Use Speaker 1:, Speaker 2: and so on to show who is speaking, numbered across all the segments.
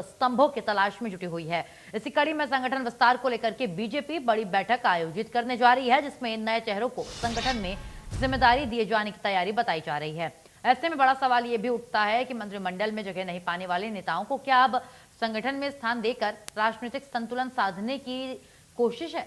Speaker 1: स्तंभों की तलाश में जुटी हुई है। इसी कड़ी में संगठन विस्तार को लेकर के बीजेपी बड़ी बैठक आयोजित करने जा रही है, जिसमें नए चेहरों को संगठन में जिम्मेदारी दिए जाने की तैयारी बताई जा रही है। ऐसे में बड़ा सवाल यह भी उठता है कि मंत्रिमंडल में जगह नहीं पाने वाले नेताओं को क्या अब संगठन में स्थान देकर राजनीतिक संतुलन साधने की कोशिश है।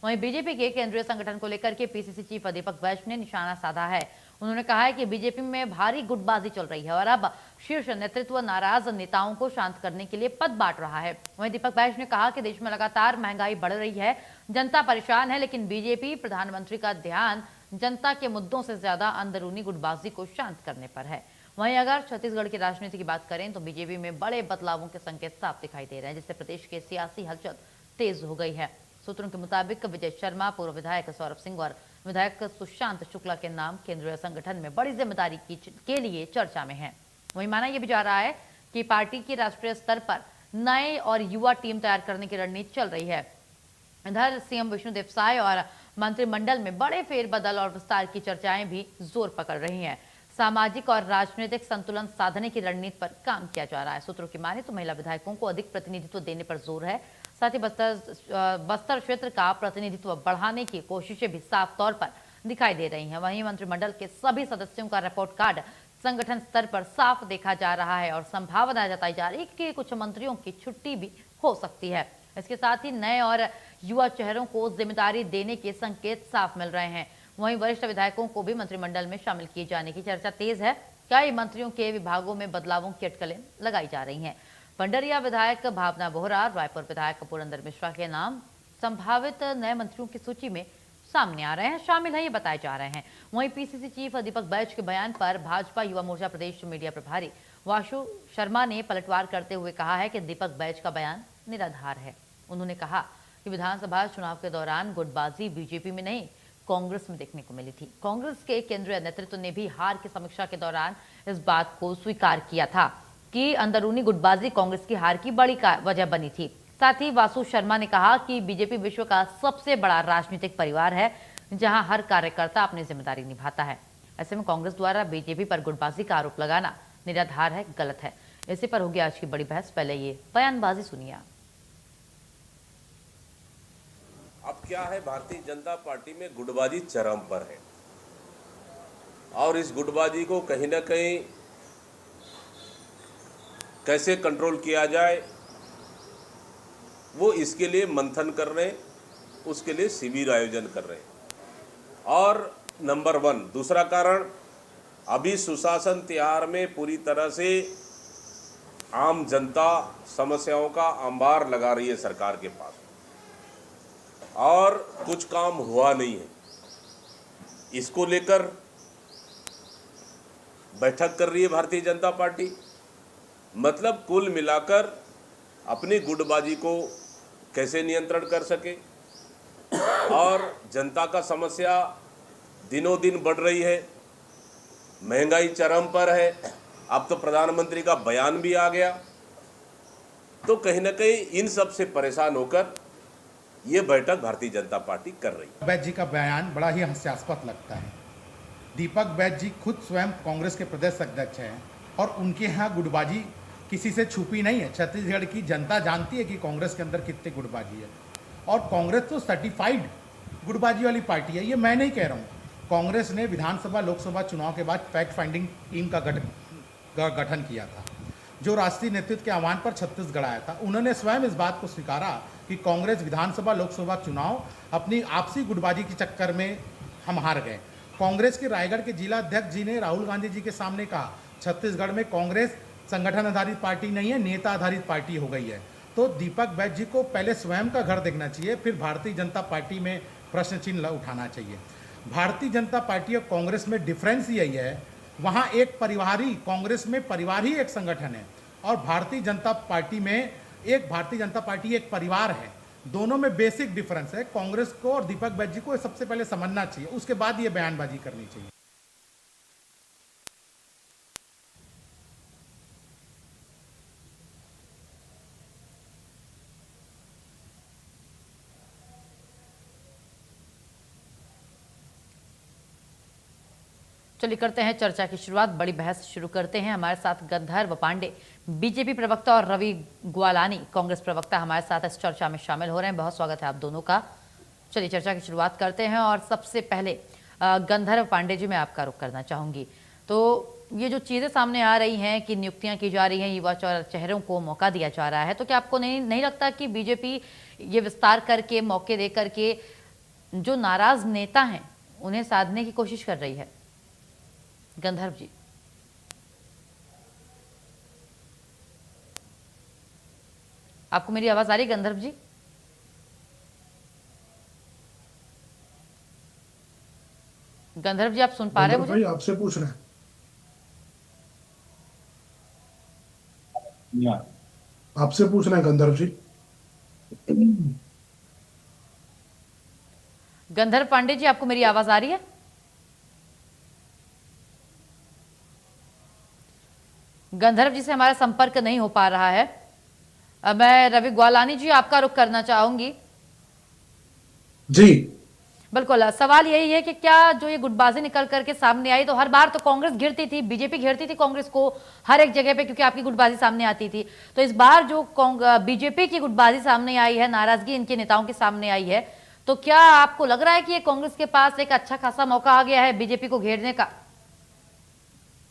Speaker 1: वहीं बीजेपी के केंद्रीय संगठन को लेकर के पीसीसी चीफ दीपक बैज ने निशाना साधा है। उन्होंने कहा है कि बीजेपी में भारी गुटबाजी चल रही है और अब शीर्ष नेतृत्व नाराज नेताओं को शांत करने के लिए पद बांट रहा है। वहीं दीपक बैज ने कहा कि देश में लगातार महंगाई बढ़ रही है, जनता परेशान है, लेकिन बीजेपी प्रधानमंत्री का ध्यान जनता के मुद्दों से ज्यादा अंदरूनी गुटबाजी को शांत करने पर है। वहीं अगर छत्तीसगढ़ की राजनीति की बात करें तो बीजेपी में बड़े बदलावों के संकेत साफ दिखाई दे रहे हैं, जिससे प्रदेश के सियासी हलचल तेज हो गई है। सूत्रों के मुताबिक विजय शर्मा, पूर्व विधायक सौरभ सिंह और विधायक सुशांत शुक्ला के नाम केंद्रीय संगठन में बड़ी जिम्मेदारी के लिए चर्चा में है। वहीं माना यह भी जा रहा है कि पार्टी की राष्ट्रीय स्तर पर नए और युवा टीम तैयार करने की रणनीति चल रही है। इधर सीएम विष्णुदेव साय और मंत्रिमंडल में बड़े फेरबदल और विस्तार की चर्चाएं भी जोर पकड़ रही हैं। सामाजिक और राजनीतिक संतुलन साधने की रणनीति पर काम किया जा रहा है। सूत्रों की माने तो महिला विधायकों को अधिक प्रतिनिधित्व देने पर जोर है। साथ ही बस्तर क्षेत्र का प्रतिनिधित्व बढ़ाने की कोशिशें भी साफ तौर पर दिखाई दे रही हैं। वहीं मंत्रिमंडल के सभी सदस्यों का रिपोर्ट कार्ड संगठन स्तर पर साफ देखा जा रहा है और संभावना जताई जा रही है कि कुछ मंत्रियों की छुट्टी भी हो सकती है। इसके साथ ही नए और युवा चेहरों को जिम्मेदारी देने के संकेत साफ मिल रहे हैं। वहीं वरिष्ठ विधायकों को भी मंत्रिमंडल में शामिल किए जाने की चर्चा तेज है। कई मंत्रियों के विभागों में बदलावों की अटकलें लगाई जा रही हैं। पंडरिया विधायक भावना बोहरा, रायपुर विधायक पुरंदर मिश्रा के नाम संभावित नए मंत्रियों की सूची में सामने आ रहे हैं, शामिल है ये बताए जा रहे हैं। वहीं पीसीसी चीफ दीपक बैज के बयान पर भाजपा युवा मोर्चा प्रदेश मीडिया प्रभारी वाशु शर्मा ने पलटवार करते हुए कहा है कि दीपक बैज का बयान निराधार है। उन्होंने कहा कि विधानसभा चुनाव के दौरान गुटबाजी बीजेपी में नहीं, कांग्रेस में देखने को मिली थी। कांग्रेस के केंद्रीय नेतृत्व ने भी हार की समीक्षा के दौरान इस बात को स्वीकार किया था कि अंदरूनी गुटबाजी कांग्रेस की हार की बड़ी वजह बनी थी। साथ ही वासु शर्मा ने कहा कि बीजेपी विश्व का सबसे बड़ा राजनीतिक परिवार है, जहां हर कार्यकर्ता अपनी जिम्मेदारी निभाता है। ऐसे में कांग्रेस द्वारा बीजेपी पर गुटबाजी का आरोप लगाना निराधार है, गलत है। इसी पर होगी आज की बड़ी बहस। पहले ये बयानबाजी सुनिए।
Speaker 2: अब क्या है, भारतीय जनता पार्टी में गुटबाजी चरम पर है और इस गुटबाजी को कहीं ना कहीं कैसे कंट्रोल किया जाए, वो इसके लिए मंथन कर रहे हैं, उसके लिए शिविर आयोजन कर रहे हैं। और नंबर 1 दूसरा कारण, अभी सुशासन त्योहार में पूरी तरह से आम जनता समस्याओं का अंबार लगा रही है सरकार के पास और कुछ काम हुआ नहीं है। इसको लेकर बैठक कर रही है भारतीय जनता पार्टी। मतलब कुल मिलाकर अपनी गुटबाजी को कैसे नियंत्रण कर सके और जनता का समस्या दिनों दिन बढ़ रही है, महंगाई चरम पर है, अब तो प्रधानमंत्री का बयान भी आ गया, तो कहीं ना कहीं इन सब से परेशान होकर ये बैठक भारतीय जनता पार्टी कर रही है।
Speaker 3: बैज जी का बयान बड़ा ही हास्यास्पद लगता है। दीपक बैज जी खुद स्वयं कांग्रेस के प्रदेश अध्यक्ष हैं और उनके यहाँ गुटबाजी किसी से छुपी नहीं है। छत्तीसगढ़ की जनता जानती है कि कांग्रेस के अंदर कितनी गुटबाजी है और कांग्रेस तो सर्टिफाइड गुटबाजी वाली पार्टी है। ये मैं नहीं कह रहा हूँ। कांग्रेस ने विधानसभा लोकसभा चुनाव के बाद फैक्ट फाइंडिंग टीम का गठन किया था, जो राष्ट्रीय नेतृत्व के आह्वान पर छत्तीसगढ़ आया था। उन्होंने स्वयं इस बात को स्वीकारा कि कांग्रेस विधानसभा लोकसभा चुनाव अपनी आपसी गुटबाजी के चक्कर में हम हार गए। कांग्रेस के रायगढ़ के जिला अध्यक्ष जी ने राहुल गांधी जी के सामने कहा, छत्तीसगढ़ में कांग्रेस संगठन आधारित पार्टी नहीं है, नेता आधारित पार्टी हो गई है। तो दीपक बैज जी को पहले स्वयं का घर देखना चाहिए, फिर भारतीय जनता पार्टी में प्रश्न चिन्ह उठाना चाहिए। भारतीय जनता पार्टी और कांग्रेस में डिफरेंस यही है, वहाँ एक परिवार ही, कांग्रेस में परिवार ही एक संगठन है और भारतीय जनता पार्टी में भारतीय जनता पार्टी एक परिवार है। दोनों में बेसिक डिफरेंस है। कांग्रेस को और दीपक बैज जी को सबसे पहले समझना चाहिए, उसके बाद ये बयानबाजी करनी चाहिए।
Speaker 1: चलिए करते हैं चर्चा की शुरुआत। बड़ी बहस शुरू करते हैं। हमारे साथ गंधर्व पांडे बीजेपी प्रवक्ता और रवि ग्वालानी कांग्रेस प्रवक्ता हमारे साथ इस चर्चा में शामिल हो रहे हैं। बहुत स्वागत है आप दोनों का। चलिए चर्चा की शुरुआत करते हैं और सबसे पहले गंधर्व पांडे जी मैं आपका रुख करना चाहूंगी। तो ये जो चीज़ें सामने आ रही हैं कि नियुक्तियां की जा रही हैं, युवा चेहरों को मौका दिया जा रहा है, तो क्या आपको नहीं लगता कि बीजेपी ये विस्तार करके मौके दे करके जो नाराज नेता हैं उन्हें साधने की कोशिश कर रही है? गंधर्व जी। आपको मेरी आवाज आ रही है गंधर्व जी? गंधर्व जी आप सुन पा रहे हैं मुझे?
Speaker 4: भाई आपसे पूछ रहे हैं। आपसे पूछ रहे हैं गंधर्व जी।
Speaker 1: गंधर्व पांडे जी आपको मेरी आवाज आ रही है? गंधर्व जी से हमारा संपर्क नहीं हो पा रहा है। अब मैं रवि ग्वालानी जी आपका रुख करना चाहूंगी।
Speaker 4: जी
Speaker 1: बिल्कुल, सवाल यही है कि क्या जो ये गुटबाजी निकल करके सामने आई, तो हर बार तो कांग्रेस घिरती थी, बीजेपी घिरती थी कांग्रेस को हर एक जगह पे क्योंकि आपकी गुटबाजी सामने आती थी। तो इस बार जो बीजेपी की गुटबाजी सामने आई है, नाराजगी इनके नेताओं के सामने आई है, तो क्या आपको लग रहा है कि ये कांग्रेस के पास एक अच्छा खासा मौका आ गया है बीजेपी को घेरने का?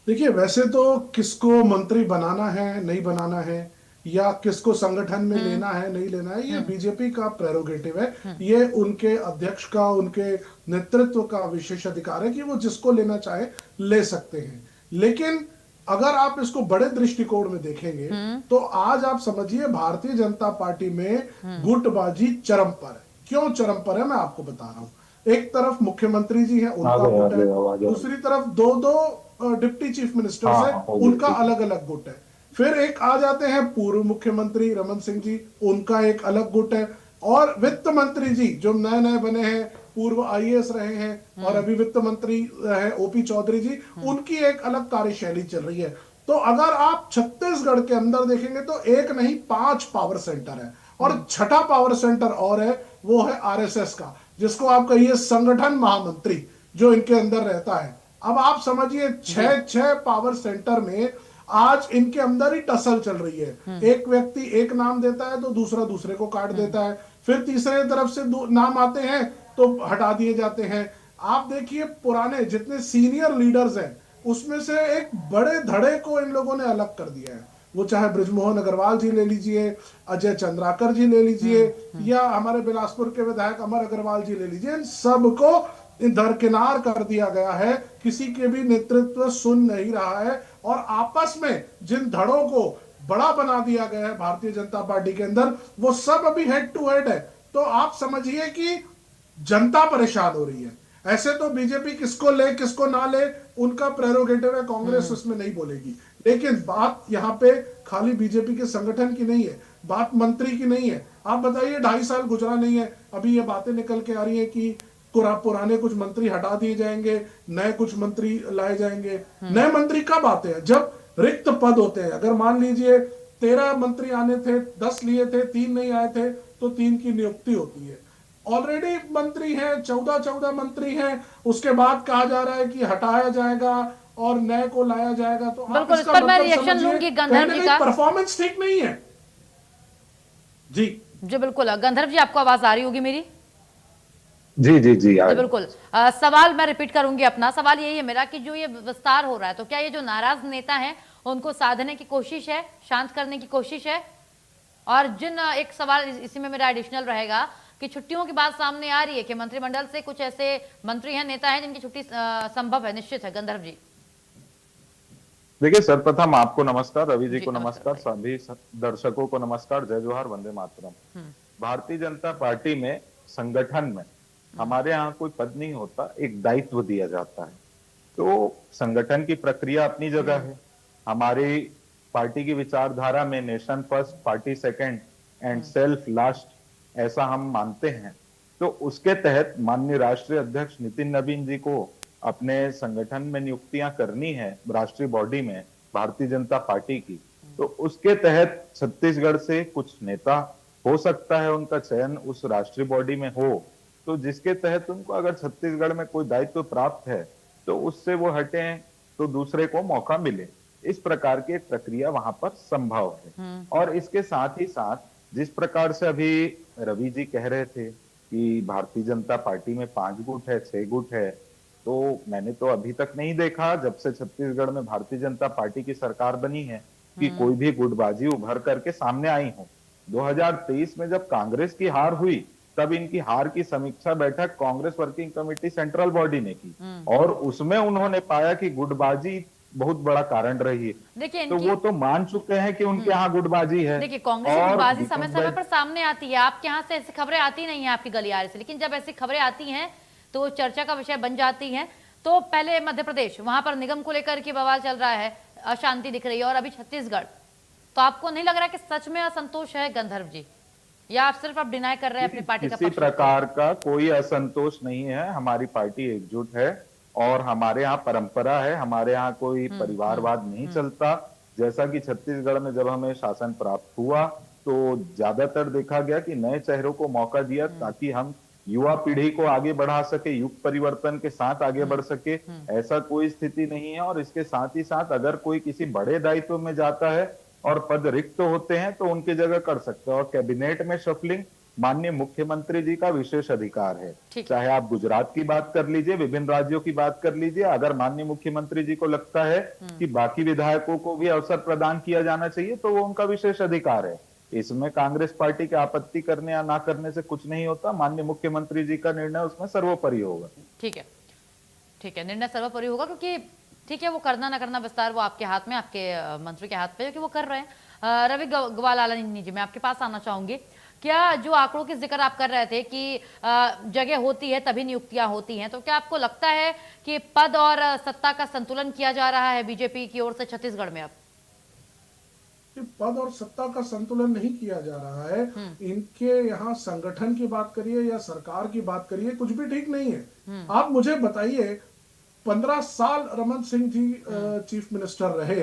Speaker 4: देखिए, वैसे तो किसको मंत्री बनाना है नहीं बनाना है या किसको संगठन में लेना है नहीं लेना है, ये बीजेपी का प्रेरोगेटिव है। ये उनके अध्यक्ष का, उनके नेतृत्व का विशेष अधिकार है कि वो जिसको लेना चाहे ले सकते हैं। लेकिन अगर आप इसको बड़े दृष्टिकोण में देखेंगे तो आज आप समझिए भारतीय जनता पार्टी में गुटबाजी चरम पर है। क्यों चरम पर है मैं आपको बता रहा हूं। एक तरफ मुख्यमंत्री जी हैं, उनका गुट है, दूसरी तरफ दो डिप्टी चीफ मिनिस्टर्स हैं, उनका अलग अलग गुट है। फिर एक आ जाते हैं पूर्व मुख्यमंत्री रमन सिंह जी, उनका एक अलग गुट है, और वित्त मंत्री जी जो नए नए बने हैं, पूर्व आईएएस रहे हैं और अभी वित्त मंत्री है ओपी चौधरी जी, उनकी एक अलग कार्यशैली चल रही है। तो अगर आप छत्तीसगढ़ के अंदर देखेंगे तो एक नहीं 5 पावर सेंटर है, और छठा पावर सेंटर और है, वो है आरएसएस का, जिसको आप कहिए संगठन महामंत्री जो इनके अंदर रहता है। अब आप समझिए 6 पावर सेंटर में आज इनके अंदर ही टसल चल रही है। एक व्यक्ति एक नाम देता है तो दूसरा दूसरे को काट देता है, फिर तीसरे तरफ से नाम आते हैं तो हटा दिए जाते हैं। आप देखिए पुराने जितने सीनियर लीडर्स हैं उसमें से एक बड़े धड़े को इन लोगों ने अलग कर दिया है। वो चाहे बृजमोहन अग्रवाल जी ले लीजिए, अजय चंद्राकर जी ले लीजिए, या हमारे बिलासपुर के विधायक अमर अग्रवाल जी ले लीजिए, इन सबको दरकिनार कर दिया गया है। किसी के भी नेतृत्व सुन नहीं रहा है, और आपस में जिन धड़ों को बड़ा बना दिया गया है भारतीय जनता पार्टी के अंदर, वो सब अभी हेड टू हेड है। तो आप समझिए कि जनता परेशान हो रही है। ऐसे तो बीजेपी किसको ले किसको ना ले उनका प्रेरोगेटिव है, कांग्रेस उसमें नहीं बोलेगी। लेकिन बात यहाँ पे खाली बीजेपी के संगठन की नहीं है, बात मंत्री की नहीं है। आप बताइए 2.5 साल गुजरा नहीं है, अभी ये बातें निकल के आ रही है कि पुराने कुछ मंत्री हटा दिए जाएंगे, नए कुछ मंत्री लाए जाएंगे। नए मंत्री कब आते हैं? जब रिक्त पद होते हैं। अगर मान लीजिए 13 मंत्री आने थे, 10 लिए थे, 3 नहीं आए थे, तो 3 की नियुक्ति होती है। ऑलरेडी मंत्री हैं, 14 मंत्री हैं, उसके बाद कहा जा रहा है कि हटाया जाएगा और नए को लाया जाएगा। तो
Speaker 1: बिल्कुल, इस पर मैं रिएक्शन लूंगी गंधर्व जी का।
Speaker 4: परफॉर्मेंस ठीक नहीं है जी।
Speaker 1: बिल्कुल, गंधर्व जी आपको आवाज आ रही होगी मेरी?
Speaker 5: जी जी जी
Speaker 1: बिल्कुल। सवाल मैं रिपीट करूंगी अपना। सवाल यही है मेरा कि जो ये विस्तार हो रहा है, तो क्या ये जो नाराज नेता हैं उनको साधने की कोशिश है, शांत करने की कोशिश है? और जिन एक सवाल इसी में मेरा एडिशनल रहेगा कि छुट्टियों की बात सामने आ रही है कि मंत्रिमंडल से कुछ ऐसे मंत्री हैं, नेता हैं जिनकी छुट्टी संभव है, निश्चित है। गंधर्व जी
Speaker 5: देखिए, सर्वप्रथम आपको नमस्कार, रवि जी को नमस्कार, सभी दर्शकों को नमस्कार, जय जोहार, वंदे मातरम। भारतीय जनता पार्टी में संगठन में हमारे यहाँ कोई पद नहीं होता, एक दायित्व दिया जाता है। तो संगठन की प्रक्रिया अपनी जगह है। हमारी पार्टी की विचारधारा में nation first, party second and self last, ऐसा हम मानते हैं। तो उसके तहत माननीय राष्ट्रीय अध्यक्ष नितिन नवीन जी को अपने संगठन में नियुक्तियां करनी है राष्ट्रीय बॉडी में भारतीय जनता पार्टी की। तो उसके तहत छत्तीसगढ़ से कुछ नेता हो सकता है उनका चयन उस राष्ट्रीय बॉडी में हो, तो जिसके तहत उनको अगर छत्तीसगढ़ में कोई दायित्व प्राप्त है तो उससे वो हटे तो दूसरे को मौका मिले। इस प्रकार की एक प्रक्रिया वहां पर संभव है। और इसके साथ ही साथ जिस प्रकार से अभी रवि जी कह रहे थे कि भारतीय जनता पार्टी में 5 गुट है, 6 गुट है, तो मैंने तो अभी तक नहीं देखा जब से छत्तीसगढ़ में भारतीय जनता पार्टी की सरकार बनी है कि कोई भी गुटबाजी उभर करके सामने आई हो। 2023 में जब कांग्रेस की हार हुई तब इनकी हार की समीक्षा बैठक Congress working committee central body ने की और उसमें उन्होंने पाया कि गुटबाजी बहुत बड़ा कारण रही है।
Speaker 1: देखिए
Speaker 5: तो
Speaker 1: इनकी
Speaker 5: वो तो मान चुके हैं कि उनके यहाँ गुटबाजी है।
Speaker 1: देखिए कांग्रेस की
Speaker 5: और
Speaker 1: गुटबाजी
Speaker 5: दीपक
Speaker 1: समय समय पर सामने आती है, आपके यहाँ से ऐसी खबरें आती नहीं है आपकी गलियारे से, लेकिन जब ऐसी खबरें आती हैं तो वो चर्चा का विषय बन जाती हैं। तो पहले मध्य प्रदेश, वहां पर निगम को लेकर के बवाल चल रहा है, अशांति दिख रही है, और अभी छत्तीसगढ़। तो आपको नहीं लग रहा कि सच में असंतोष है गंधर्व जी, या आप सिर्फ डिनाई कर रहे हैं अपनी पार्टी का
Speaker 5: किसी
Speaker 1: पक्ष?
Speaker 5: प्रकार का कोई असंतोष नहीं है। हमारी पार्टी एकजुट है और हमारे यहाँ परंपरा है, हमारे यहाँ कोई परिवारवाद नहीं चलता। जैसा कि छत्तीसगढ़ में जब हमें शासन प्राप्त हुआ तो ज्यादातर देखा गया कि नए चेहरों को मौका दिया ताकि हम युवा पीढ़ी को आगे बढ़ा सके, युग परिवर्तन के साथ आगे बढ़ सके। ऐसा कोई स्थिति नहीं है। और इसके साथ ही साथ अगर कोई किसी बड़े दायित्व में जाता है और पद रिक्त होते हैं तो उनकी जगह कर सकते हैं। और कैबिनेट में शफलिंग माननीय मुख्यमंत्री जी का विशेष अधिकार है। चाहे आप गुजरात की बात कर लीजिए, विभिन्न राज्यों की बात कर लीजिए, अगर माननीय मुख्यमंत्री जी को लगता है कि बाकी विधायकों को भी अवसर प्रदान किया जाना चाहिए तो वो उनका विशेष अधिकार है। इसमें कांग्रेस पार्टी के आपत्ति करने या ना करने से कुछ नहीं होता। माननीय मुख्यमंत्री जी का निर्णय उसमें सर्वोपरि होगा।
Speaker 1: ठीक है, ठीक है, निर्णय सर्वोपरि होगा, क्योंकि ठीक है वो करना ना करना विस्तार वो आपके हाथ में, आपके मंत्री के हाथ पे, कि वो कर रहे हैं। रवि गवालानी जी, मैं आपके पास आना चाहूंगी। क्या जो आंकड़ों की जिक्र आप कर रहे थे कि जगह होती है तभी नियुक्तियां होती हैं, तो क्या आपको लगता है कि पद और सत्ता का संतुलन किया जा रहा है बीजेपी की ओर से छत्तीसगढ़ में? अब
Speaker 4: पद और सत्ता का संतुलन नहीं किया जा रहा है। इनके यहाँ संगठन की बात करिए या सरकार की बात करिए, कुछ भी ठीक नहीं है। आप मुझे बताइए, 15 साल रमन सिंह जी चीफ मिनिस्टर रहे,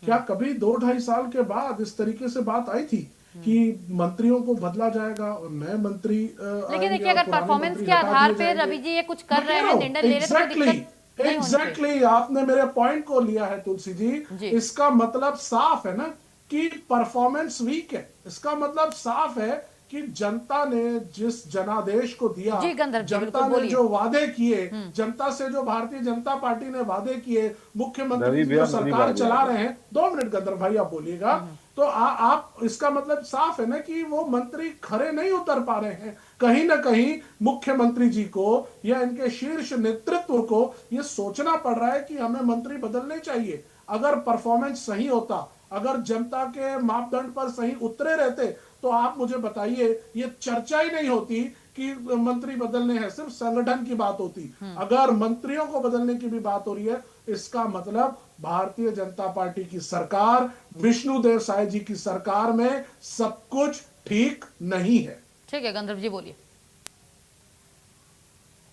Speaker 4: क्या कभी 2-2.5 साल के बाद इस तरीके से बात आई थी कि मंत्रियों को बदला जाएगा और नए मंत्री
Speaker 1: लेकिन देखिए अगर परफॉर्मेंस के आधार पे रवि जी ये कुछ कर रहे हैं, निर्णय ले रहे हैं, तो दिक्कत
Speaker 4: एग्जैक्टली आपने मेरे पॉइंट को लिया है तुलसी जी। इसका मतलब साफ है ना कि परफॉर्मेंस वीक है। इसका मतलब साफ है कि जनता ने जिस जनादेश को दिया, जनता ने जो वादे किए, जनता से जो भारतीय जनता पार्टी ने वादे किए, मुख्यमंत्री जी जो सरकार चला रहे हैं। 2 मिनट गंधर्व भाई आप बोलिएगा। तो आप इसका मतलब साफ है ना कि वो मंत्री खरे नहीं उतर पा रहे हैं। कहीं ना कहीं मुख्यमंत्री जी को या इनके शीर्ष नेतृत्व को ये सोचना पड़ रहा है कि हमें मंत्री बदलने चाहिए। अगर परफॉर्मेंस सही होता, अगर जनता के मापदंड पर सही उतरे रहते, तो आप मुझे बताइए ये चर्चा ही नहीं होती कि मंत्री बदलने हैं, सिर्फ संगठन की बात होती। अगर मंत्रियों को बदलने की भी बात हो रही है, इसका मतलब भारतीय जनता पार्टी की सरकार, विष्णुदेव साय जी की सरकार में सब कुछ ठीक नहीं है।
Speaker 1: ठीक है गंधर्व जी बोलिए।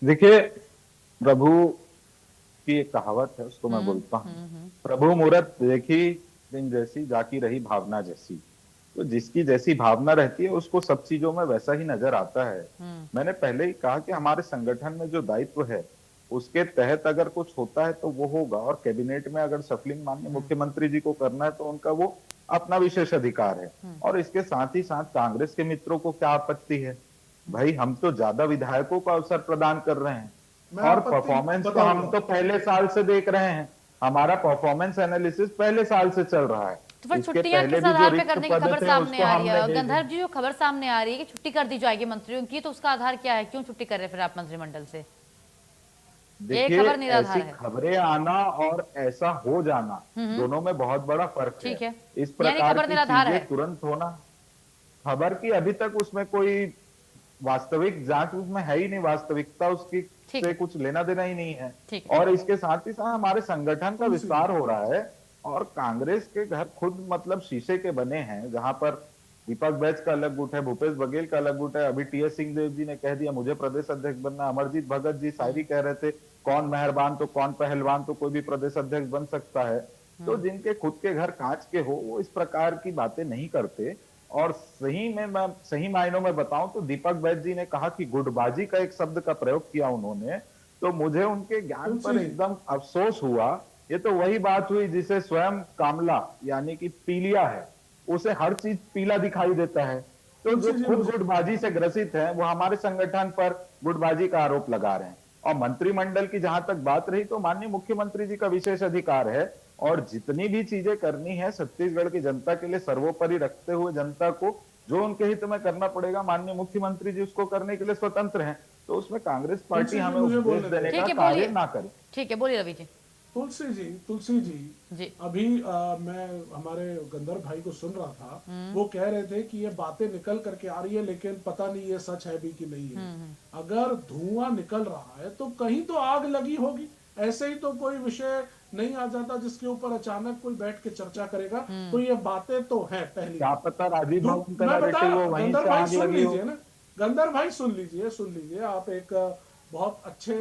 Speaker 5: देखिए, प्रभु की एक कहावत है, उसको मैं बोलता हूँ, प्रभु मूरत देखी दिन जैसी, जाकी रही भावना जैसी। तो जिसकी जैसी भावना रहती है उसको सब चीजों में वैसा ही नजर आता है। मैंने पहले ही कहा कि हमारे संगठन में जो दायित्व है उसके तहत अगर कुछ होता है तो वो होगा। और कैबिनेट में अगर शफलिंग माननीय मुख्यमंत्री जी को करना है तो उनका वो अपना विशेष अधिकार है। और इसके साथ ही साथ कांग्रेस के मित्रों को क्या आपत्ति है? भाई हम तो ज्यादा विधायकों को अवसर प्रदान कर रहे हैं और परफॉर्मेंस तो हम तो पहले साल से देख रहे हैं। हमारा परफॉर्मेंस एनालिसिस पहले साल से चल रहा है।
Speaker 1: तो फिर छुट्टियां किस आधार पे करने की खबर सामने आ रही है गंधर्व जी? जो खबर सामने आ रही है कि छुट्टी कर दी जाएगी मंत्रियों की, तो उसका आधार क्या है? क्यों छुट्टी कर रहे फिर आप मंत्रिमंडल से?
Speaker 5: देखिए, ऐसी खबरें आना और ऐसा हो जाना दोनों में बहुत बड़ा फर्क है। इस प्रकार की चीजें तुरंत होना, खबर की अभी तक उसमें कोई वास्तविक जांच उसमें है ही नहीं, वास्तविकता उसकी से कुछ लेना देना ही नहीं है। और इसके साथ ही साथ हमारे संगठन का विस्तार हो रहा है और कांग्रेस के घर खुद मतलब शीशे के बने हैं, जहां पर दीपक बैच का अलग गुट है, भूपेश बघेल का अलग गुट है। अभी टी.एस. सिंहदेव जी ने कह दिया मुझे प्रदेश अध्यक्ष बनना। अमरजीत भगत जी शायरी कह रहे थे, कौन मेहरबान तो कौन पहलवान, तो कोई भी प्रदेश अध्यक्ष बन सकता है। तो जिनके खुद के घर कांच के हो वो इस प्रकार की बातें नहीं करते। और मैं सही मायनों में बताऊं तो दीपक बैच जी ने कहा कि गुटबाजी का एक शब्द का प्रयोग किया उन्होंने, तो मुझे उनके ज्ञान पर
Speaker 4: तुलसी।
Speaker 5: एकदम अफसोस हुआ। ये तो वही बात हुई जिसे स्वयं कामला यानी कि पीलिया है, उसे हर चीज पीला दिखाई देता है। तो जो
Speaker 4: तुलसी जी
Speaker 5: खुद
Speaker 4: मुझे,
Speaker 5: गुटबाजी से ग्रसित है वो हमारे संगठन पर गुटबाजी का आरोप लगा रहे हैं। और मंत्रिमंडल की जहां तक बात रही तो माननीय मुख्यमंत्री जी का विशेष अधिकार है, और जितनी भी चीजें करनी है छत्तीसगढ़ की जनता के लिए सर्वोपरि रखते हुए जनता को जो उनके हित में करना पड़ेगा, माननीय मुख्यमंत्री जी उसको करने के लिए स्वतंत्र हैं। तो उसमें कांग्रेस पार्टी
Speaker 4: तुलसी जी
Speaker 5: हमें
Speaker 4: मुझे
Speaker 5: उपदेश
Speaker 4: बोलने
Speaker 5: देने
Speaker 4: दें।
Speaker 1: ठीक
Speaker 5: का
Speaker 1: है,
Speaker 5: कार्य
Speaker 1: बोलिए।
Speaker 5: ना करे।
Speaker 1: ठीक है, बोलिए रवि जी।
Speaker 4: तुलसी जी
Speaker 1: जी।
Speaker 4: अभी मैं हमारे गंधर्व भाई को सुन रहा था, वो कह रहे थे कि ये बातें निकल करके आ रही है लेकिन पता नहीं ये सच है भी कि नहीं है। अगर धुआं निकल रहा है तो कहीं तो आग लगी होगी। ऐसे ही तो कोई विषय नहीं आ जाता जिसके ऊपर अचानक कोई बैठ के चर्चा करेगा। तो ये बातें तो है पहली।
Speaker 5: क्या पता राजीव भवन का
Speaker 4: मैं बता
Speaker 5: नैरेटिव
Speaker 4: रहा
Speaker 5: हो,
Speaker 4: हूं,
Speaker 5: वहीं
Speaker 4: गंधर्व
Speaker 5: से
Speaker 4: भाई
Speaker 5: आग
Speaker 4: सुन
Speaker 5: लगी हो।
Speaker 4: लीजिए ना, गंधर्व भाई सुन लीजिए, आप एक बहुत अच्छे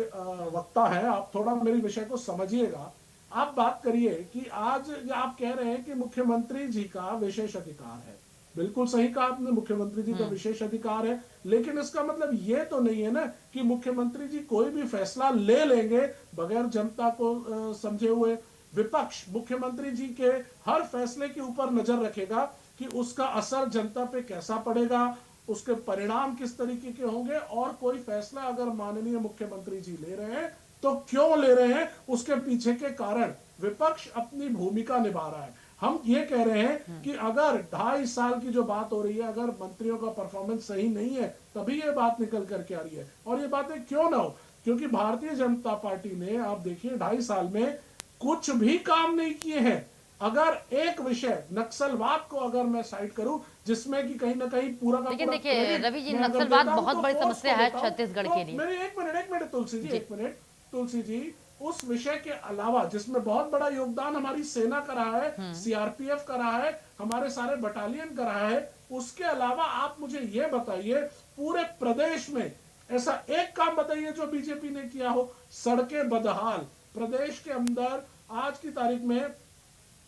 Speaker 4: वक्ता हैं, आप थोड़ा मेरे विषय को समझिएगा। आप बात करिए कि आज आप कह रहे हैं कि मुख्यमंत्री जी का विशेष अधिकार है। बिल्कुल सही कहा आपने, मुख्यमंत्री जी का विशेष अधिकार है, लेकिन इसका मतलब ये तो नहीं है ना कि मुख्यमंत्री जी कोई भी फैसला ले लेंगे बगैर जनता को समझे हुए। विपक्ष मुख्यमंत्री जी के हर फैसले के ऊपर नजर रखेगा कि उसका असर जनता पे कैसा पड़ेगा, उसके परिणाम किस तरीके के होंगे, और कोई फैसला अगर माननीय मुख्यमंत्री जी ले रहे हैं तो क्यों ले रहे हैं, उसके पीछे के कारण विपक्ष अपनी भूमिका निभा रहा है। हम ये कह रहे हैं कि अगर 2.5 साल की जो बात हो रही है, अगर मंत्रियों का परफॉर्मेंस सही नहीं है तभी ये बात निकल करके आ रही है। और ये बातें क्यों ना हो, क्योंकि भारतीय जनता पार्टी ने, आप देखिए, 2.5 साल में कुछ भी काम नहीं किए हैं। अगर एक विषय नक्सलवाद को अगर मैं साइड करूं, जिसमें कि कहीं ना कहीं पूरा का
Speaker 1: लेकिन
Speaker 4: पूरा
Speaker 1: देखिए
Speaker 4: credit
Speaker 1: रवि जी,
Speaker 4: मैं अगर
Speaker 1: नक्सलवाद
Speaker 4: देता हूं
Speaker 1: बहुत
Speaker 4: तो
Speaker 1: बड़ी
Speaker 4: फोर्स
Speaker 1: समस्या
Speaker 4: को
Speaker 1: है
Speaker 4: देता हूं।
Speaker 1: छत्तीसगढ़
Speaker 4: तो
Speaker 1: के लिए।
Speaker 4: मेरे एक मिनट तुलसी जी,
Speaker 1: जी।
Speaker 4: एक मिनट तुलसी जी, उस विषय के अलावा जिसमें बहुत बड़ा योगदान हमारी सेना का रहा है, सीआरपीएफ का रहा है, हमारे सारे बटालियन का रहा है, उसके अलावा आप मुझे ये बताइए पूरे प्रदेश में ऐसा एक काम बताइए जो बीजेपी ने किया हो। सड़कें बदहाल, प्रदेश के अंदर आज की तारीख में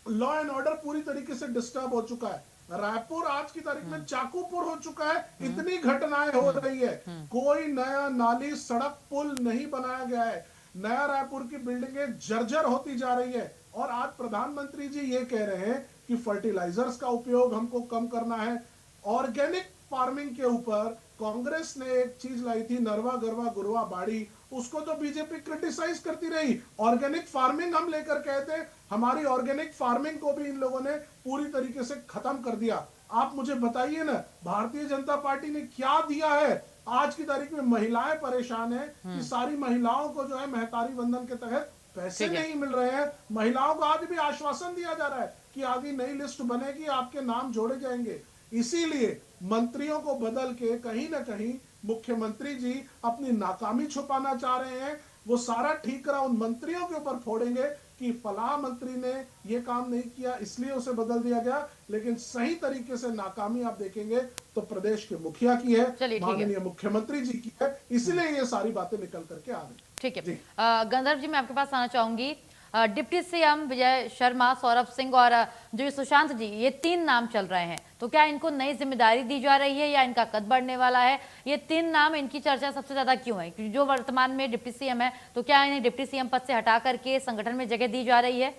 Speaker 4: लॉ एंड ऑर्डर पूरी तरीके से डिस्टर्ब हो चुका है। रायपुर आज की तारीख में चाकूपुर हो चुका है। इतनी घटनाएं हो रही है, कोई नया नाली, सड़क, पुल नहीं बनाया गया है। नया रायपुर की बिल्डिंगें जर्जर होती जा रही है। और आज प्रधानमंत्री जी ये कह रहे हैं कि फर्टिलाइजर्स का उपयोग हमको कम करना है। ऑर्गेनिक फार्मिंग के ऊपर कांग्रेस ने एक चीज लाई थी, नरवा गरवा गुरवा बाड़ी, उसको तो बीजेपी क्रिटिसाइज करती रही। ऑर्गेनिक फार्मिंग हम लेकर गए थे, हमारी ऑर्गेनिक फार्मिंग को भी इन लोगों ने पूरी तरीके से खत्म कर दिया। आप मुझे बताइए ना, भारतीय जनता पार्टी ने क्या दिया है। आज की तारीख में महिलाएं परेशान है कि सारी महिलाओं को जो है महतारी वंदन के तहत पैसे नहीं मिल रहे हैं। महिलाओं को आज भी आश्वासन दिया जा रहा है कि आगे नई लिस्ट बनेगी, आपके नाम जोड़े जाएंगे। इसीलिए मंत्रियों को बदल के कहीं ना कहीं मुख्यमंत्री जी अपनी नाकामी छुपाना चाह रहे हैं। वो सारा ठीक करा उन मंत्रियों के ऊपर फोड़ेंगे कि फला मंत्री ने ये काम नहीं किया इसलिए उसे बदल दिया गया, लेकिन सही तरीके से नाकामी आप देखेंगे तो प्रदेश के मुखिया की है,
Speaker 1: चलिए, ठीक है।
Speaker 4: माननीय मुख्यमंत्री जी की है। इसलिए ये सारी बातें निकल करके आ गई।
Speaker 1: ठीक है।
Speaker 4: जी।
Speaker 1: गंधर्व जी, मैं आपके पास आना चाहूंगी। डिप्टी सीएम विजय शर्मा, सौरभ सिंह और जो ये सुशांत जी, ये 3 नाम चल रहे हैं, तो क्या इनको नई जिम्मेदारी दी जा रही है या इनका कद बढ़ने वाला है? ये 3 नाम, इनकी चर्चा सबसे ज्यादा क्यों है? क्योंकि जो वर्तमान में डिप्टी सीएम है, तो क्या इन्हें डिप्टी सीएम पद से हटा करके संगठन में जगह दी जा रही है?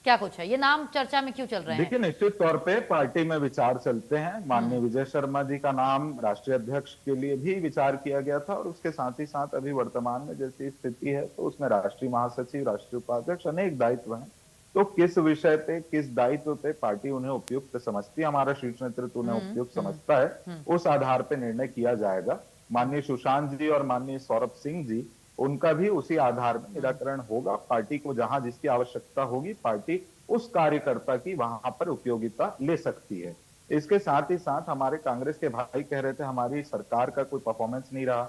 Speaker 1: क्या कुछ है, ये नाम चर्चा में क्यों चल रहे हैं?
Speaker 5: देखिए, निश्चित तौर पे पार्टी में विचार चलते हैं। माननीय विजय शर्मा जी का नाम राष्ट्रीय अध्यक्ष के लिए भी विचार किया गया था, और उसके साथ ही साथ अभी वर्तमान में जैसी स्थिति है तो उसमें राष्ट्रीय महासचिव, राष्ट्रीय उपाध्यक्ष, अनेक दायित्व हैं। तो किस विषय पे, किस दायित्व पे पार्टी उन्हें उपयुक्त समझती है, हमारा शीर्ष नेतृत्व उन्हें उपयुक्त समझता है, उस आधार पर निर्णय किया जाएगा। माननीय सुशांत जी और माननीय सौरभ सिंह जी, उनका भी उसी आधार में निराकरण होगा। पार्टी को जहां जिसकी आवश्यकता होगी, पार्टी उस कार्यकर्ता की वहां पर उपयोगिता ले सकती है। इसके साथ ही साथ हमारे कांग्रेस के भाई कह रहे थे हमारी सरकार का कोई परफॉर्मेंस नहीं रहा।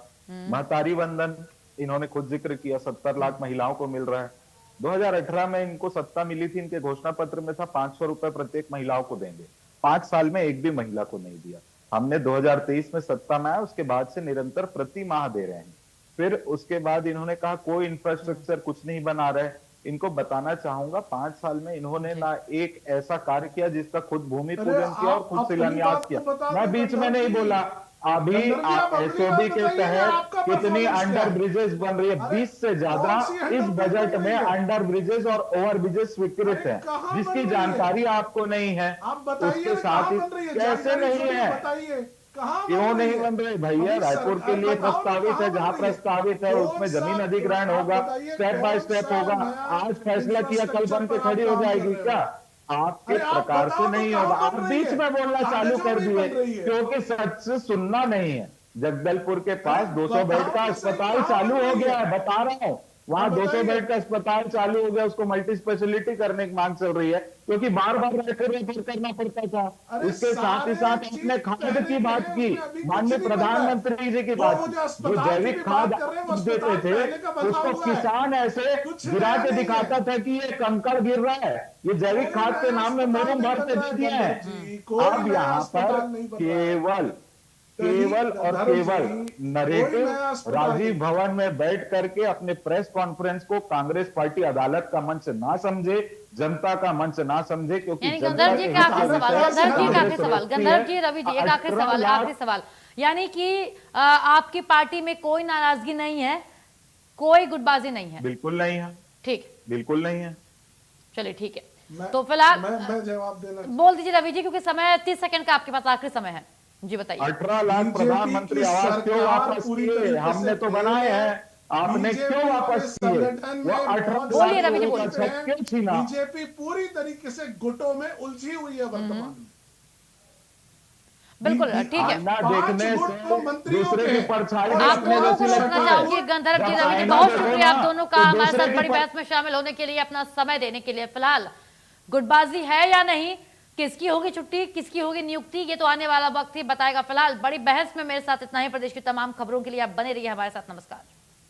Speaker 5: महतारी वंदन इन्होंने खुद जिक्र किया, 70 लाख महिलाओं को मिल रहा है। 2018 में इनको सत्ता मिली थी, इनके घोषणा पत्र में था 500 रुपए प्रत्येक महिलाओं को देंगे। 5 साल में एक भी महिला को नहीं दिया। हमने 2023 में सत्ता में आया, उसके बाद से निरंतर प्रति माह दे रहे हैं। फिर उसके बाद इन्होंने कहा कोई इंफ्रास्ट्रक्चर कुछ नहीं बना रहे। इनको बताना चाहूंगा 5 साल में इन्होंने ना एक ऐसा कार्य किया जिसका खुद भूमि पूजन किया और खुद शिलान्यास किया। मैं बीच में नहीं बोला, अभी
Speaker 4: गंधर्व जी, आप अपनी
Speaker 5: एसओबी
Speaker 4: बात
Speaker 5: के
Speaker 4: बताइए,
Speaker 5: तहत
Speaker 4: आपका
Speaker 5: कितनी
Speaker 4: performance क्या
Speaker 5: अंडर
Speaker 4: है?
Speaker 5: ब्रिजेस बन रही है?
Speaker 4: अरे,
Speaker 5: 20 से ज्यादा
Speaker 4: कौन सी
Speaker 5: इस
Speaker 4: अंडर
Speaker 5: बजट
Speaker 4: ब्रिज
Speaker 5: में
Speaker 4: बन रही है?
Speaker 5: अंडर ब्रिजेस और ओवर ब्रिजेस स्वीकृत
Speaker 4: अरे,
Speaker 5: है,
Speaker 4: कहाँ
Speaker 5: जिसकी
Speaker 4: बन रही है?
Speaker 5: जानकारी आपको नहीं है।
Speaker 4: आप बताइए
Speaker 5: उसके
Speaker 4: ना,
Speaker 5: साथ
Speaker 4: कहाँ
Speaker 5: ही
Speaker 4: बन रही है?
Speaker 5: कैसे
Speaker 4: जानकारी
Speaker 5: नहीं
Speaker 4: छोड़िए,
Speaker 5: है?
Speaker 4: बताइए कहाँ
Speaker 5: क्यों
Speaker 4: बन रही
Speaker 5: नहीं
Speaker 4: है?
Speaker 5: बन रही भैया?
Speaker 4: अभी
Speaker 5: रायपुर के लिए
Speaker 4: बताओ ना,
Speaker 5: प्रस्तावित है,
Speaker 4: कहाँ
Speaker 5: जहां
Speaker 4: बन रही है?
Speaker 5: प्रस्तावित है
Speaker 4: कौन
Speaker 5: उसमें
Speaker 4: सा
Speaker 5: जमीन अधिग्रहण
Speaker 4: आप
Speaker 5: होगा,
Speaker 4: बताइए,
Speaker 5: स्टेप बाय
Speaker 4: कौन
Speaker 5: स्टेप
Speaker 4: सा
Speaker 5: होगा।
Speaker 4: नया
Speaker 5: आज फैसला किया, कल बन के
Speaker 4: इंफ्रास्ट्रक्चर पर आप
Speaker 5: खड़ी हो
Speaker 4: काम कर
Speaker 5: जाएगी
Speaker 4: रहे
Speaker 5: क्या?
Speaker 4: हो?
Speaker 5: आपके
Speaker 4: अरे, आप
Speaker 5: प्रकार से
Speaker 4: बताओ तो
Speaker 5: नहीं
Speaker 4: कहाँ
Speaker 5: होगा।
Speaker 4: बन
Speaker 5: आप
Speaker 4: रही
Speaker 5: बीच
Speaker 4: है?
Speaker 5: में बोलना
Speaker 4: आगे
Speaker 5: चालू
Speaker 4: जो
Speaker 5: कर
Speaker 4: भी
Speaker 5: दिए,
Speaker 4: बन रही है।
Speaker 5: क्योंकि सच से सुनना नहीं है। जगदलपुर के पास
Speaker 4: अरे,
Speaker 5: 200 बेड
Speaker 4: बताओ
Speaker 5: का
Speaker 4: तो सही,
Speaker 5: अस्पताल
Speaker 4: कहाँ
Speaker 5: चालू
Speaker 4: बन
Speaker 5: हो
Speaker 4: रही
Speaker 5: गया
Speaker 4: है?
Speaker 5: है, बता रहा हूं। वहां
Speaker 4: आप
Speaker 5: 200
Speaker 4: बताइए।
Speaker 5: बेड का अस्पताल चालू हो गया, उसको मल्टी स्पेशलिटी करने की मांग चल रही है, क्योंकि बार बार रेफर करना पड़ता था।
Speaker 4: अरे,
Speaker 5: उसके साथ ही
Speaker 4: सारे
Speaker 5: साथ
Speaker 4: चीज
Speaker 5: आपने खाद
Speaker 4: पहले
Speaker 5: की
Speaker 4: के
Speaker 5: बात
Speaker 4: हैं,
Speaker 5: की,
Speaker 4: उसमें अभी कुछ
Speaker 5: माननीय
Speaker 4: नहीं बन रहा है।
Speaker 5: प्रधानमंत्री जी की
Speaker 4: तो
Speaker 5: बात
Speaker 4: वो
Speaker 5: की,
Speaker 4: जो
Speaker 5: जो
Speaker 4: अस्पताल की भी
Speaker 5: जैविक खाद
Speaker 4: बात कर रहे हैं, वो
Speaker 5: आप देते
Speaker 4: अस्पताल
Speaker 5: थे
Speaker 4: पहले का बना
Speaker 5: उसको
Speaker 4: हुआ है।
Speaker 5: किसान ऐसे
Speaker 4: कुछ
Speaker 5: गिरा
Speaker 4: नया
Speaker 5: के
Speaker 4: नहीं है।
Speaker 5: दिखाता था कि ये कंकड़ गिर रहा है, ये जैविक
Speaker 4: कोई
Speaker 5: खाद के
Speaker 4: नया
Speaker 5: नाम में
Speaker 4: अस्पताल
Speaker 5: मुरम
Speaker 4: नहीं
Speaker 5: भर
Speaker 4: बन
Speaker 5: के
Speaker 4: रहा
Speaker 5: दे
Speaker 4: है
Speaker 5: दिए
Speaker 4: गंधर्व
Speaker 5: हैं।
Speaker 4: जी, कोई
Speaker 5: अब
Speaker 4: नया
Speaker 5: यहाँ पर
Speaker 4: अस्पताल नहीं बन रहा है।
Speaker 5: केवल और
Speaker 4: गंधर्व
Speaker 5: केवल
Speaker 4: जी, कोई
Speaker 5: नरेटिव
Speaker 4: नया अस्पताल
Speaker 5: राजीव
Speaker 4: नहीं।
Speaker 5: भवन में बैठ करके अपने प्रेस कॉन्फ्रेंस को कांग्रेस पार्टी अदालत का मंच ना समझे, जनता का मंच ना समझे, क्योंकि
Speaker 1: यानी
Speaker 5: जनता
Speaker 1: गंधर्व जी
Speaker 5: के
Speaker 1: का
Speaker 5: हित
Speaker 1: आखिरी
Speaker 5: के
Speaker 1: सवाल,
Speaker 5: विषय
Speaker 1: गंधर्व जी का आखिरी
Speaker 5: कांग्रेस
Speaker 1: सवाल,
Speaker 5: रोकती
Speaker 1: गंधर्व
Speaker 5: है।
Speaker 1: जी, रवि जी, एक आखिरी
Speaker 5: 18
Speaker 1: सवाल,
Speaker 5: लाख
Speaker 1: आखिरी सवाल। यानी कि आपकी पार्टी में कोई नाराजगी नहीं है, कोई गुटबाजी नहीं है?
Speaker 5: बिल्कुल नहीं है,
Speaker 1: ठीक,
Speaker 5: बिल्कुल नहीं है।
Speaker 1: चलिए ठीक है।
Speaker 4: मैं-
Speaker 1: तो फिलहाल
Speaker 4: मैं जवाब देना
Speaker 1: बोल दीजिए रवि जी, क्योंकि समय 30 सेकंड का आपके पास आखिरी समय है। जी बताइए।
Speaker 5: 18 लाख
Speaker 4: बीजेपी
Speaker 5: प्रधानमंत्री
Speaker 4: की
Speaker 5: आवास क्यों
Speaker 4: सरकार
Speaker 5: वापस
Speaker 4: पूरी
Speaker 5: किए?
Speaker 4: तरीके
Speaker 5: हमने
Speaker 4: से
Speaker 5: तो
Speaker 4: फेल
Speaker 5: बनाए
Speaker 4: है।
Speaker 5: हैं, आपने
Speaker 4: बीजेपी
Speaker 5: क्यों
Speaker 4: वाले
Speaker 5: वापस किए?
Speaker 4: संगठन
Speaker 5: वो
Speaker 4: में
Speaker 5: 18
Speaker 4: बहुत
Speaker 1: बोलिए
Speaker 4: सारे
Speaker 1: रवि जी,
Speaker 4: लोग
Speaker 1: बोलिए।
Speaker 4: होते हैं।
Speaker 5: क्यों छीना?
Speaker 4: बीजेपी पूरी तरीके से गुटों में उलझी हुई है वर्तमान में।
Speaker 1: बिल्कुल ठीक है।
Speaker 5: आईना
Speaker 4: 5
Speaker 5: देखने
Speaker 4: गुट
Speaker 5: से
Speaker 4: तो मंत्रियों
Speaker 5: दूसरे
Speaker 4: के
Speaker 5: की
Speaker 4: हैं।
Speaker 5: परछाई
Speaker 4: और
Speaker 1: आप
Speaker 5: अपने
Speaker 1: दोनों
Speaker 5: जैसी
Speaker 1: को
Speaker 5: लगती
Speaker 1: रोकना
Speaker 5: है।
Speaker 1: चाहूंगी, गंधर्व जी,
Speaker 5: जब
Speaker 1: रवि जी,
Speaker 5: आईना
Speaker 1: बहुत
Speaker 5: देखो
Speaker 1: शुक्रिया
Speaker 5: ना,
Speaker 1: आप दोनों का
Speaker 5: तो
Speaker 1: हमारे
Speaker 5: दूसरे
Speaker 1: साथ
Speaker 5: की
Speaker 1: बड़ी बहस में शामिल होने के लिए, अपना समय देने के लिए। फिलहाल गुटबाजी है या नहीं, किसकी होगी छुट्टी, किसकी होगी नियुक्ति, ये तो आने वाला वक्त ही बताएगा। फिलहाल बड़ी बहस में मेरे साथ इतना ही। प्रदेश की तमाम खबरों के लिए आप बने रहिए हमारे साथ। नमस्कार।